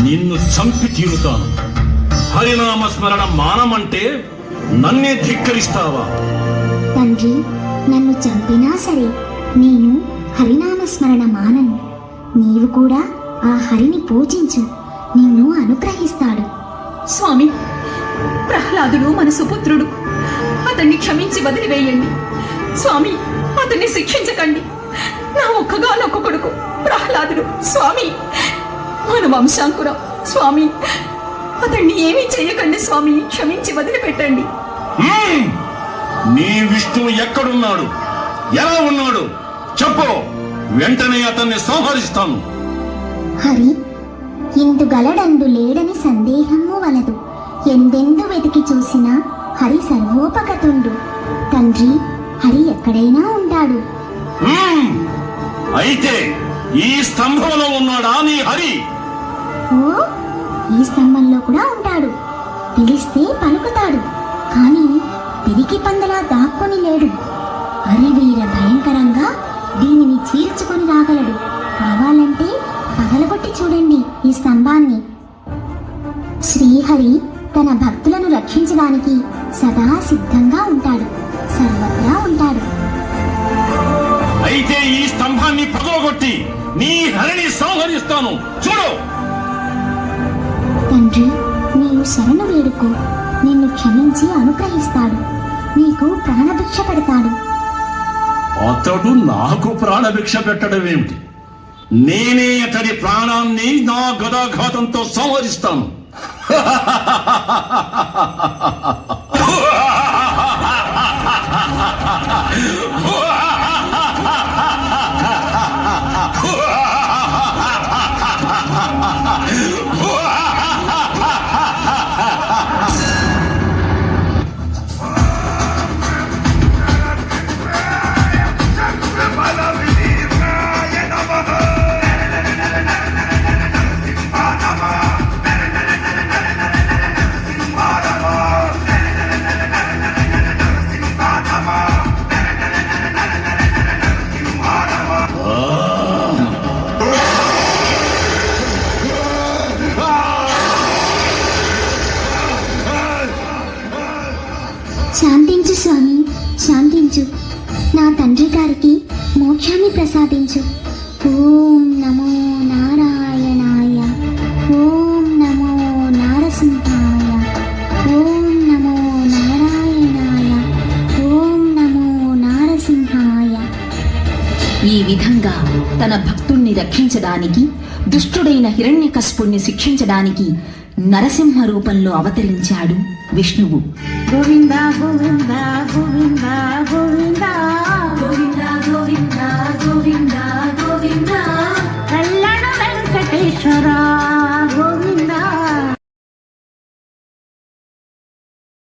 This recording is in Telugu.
నిన్ను చంపి తీరుతాను. హరినామస్మరణ మానమంటే నన్నే ధిక్కరిస్తావా? తండ్రి, నన్ను చంపినా సరే నేను హరినామస్మరణ మానను. నీవు కూడా ఆ హరిని పూజించు, నిన్ను అనుగ్రహిస్తాడు. స్వామి, ప్రహ్లాదుడు మన సుపుత్రుడు, అతన్ని క్షమించి వదిలివేయండి. స్వామి, అతన్ని శిక్షించకండి. నా ఒక్కగానొక్క కొడుకు ప్రహ్లాదుడు. స్వామి, మన వంశాంకురం. స్వామి, అతన్ని ఏమీ చేయకండి. స్వామి, క్షమించి వదిలిపెట్టండి. నీ విష్ణువు ఎక్కడున్నాడు? ఎలా ఉన్నాడు? చెప్పు, వెంటనే అతన్ని సంహరిస్తాను. హరి ఇందుగలడందు లేడని సందేహము వలదు. ఎందెందు వెతికి చూసినా హరి సర్వోపగతుండు. తండ్రి, హరి ఎక్కడైనా ఉంటాడు. అయితే ఈ స్తంభంలో ఉన్నాడా నీ హరి? ఓ, ఈ స్తంభంలో కూడా ఉంటాడు. పిలిస్తే పలుకుతాడు, కానీ పిరికి పందలా దాక్కుని లేడు. హరివీర భయంకరంగా దీనిని చీల్చుకొని రాగలడు. కావాలంటే పగలగొట్టి చూడండి ఈ స్తంభాన్ని. శ్రీహరి తన భక్తులను రక్షించడానికి సదా సిద్ధంగా ఉంటాడు, సర్వత్రా ఉంటాడు. అయితే ఈ స్తంభాన్ని పగలగొట్టి నీ హరిని సంహరిస్తాను, చూడు. తండ్రి, నీవు శరణు వేడుకో, నిన్ను క్షమించి అనుగ్రహిస్తాడు. నీకు ప్రాణభిక్ష పెడతాడు. అతడు నాకు ప్రాణభిక్ష పెట్టడం ఏమిటి? నేనే అతడి ప్రాణాన్ని నా గదాఘాతంతో సంహరిస్తాను. శాంతించు స్వామి, శాంతించు. నా తండ్రి గారికి మోక్షాన్ని ప్రసాదించు. ఓం నమో నారాయణాయ, ఓం నమో నారసింహాయ, ఓం నమో నారాయణాయ, ఓం నమో నారసింహాయ. ఈ విధంగా తన భక్తుణ్ణి రక్షించడానికి, దుష్టుడైన హిరణ్యకశిపుణ్ణి శిక్షించడానికి నరసింహ రూపంలో అవతరించాడు విష్ణువు. గోవింద గోవింద గోవింద గోవింద గోవింద గోవింద గోవింద గోవింద కళ్యాణ వెంకటేశ్వర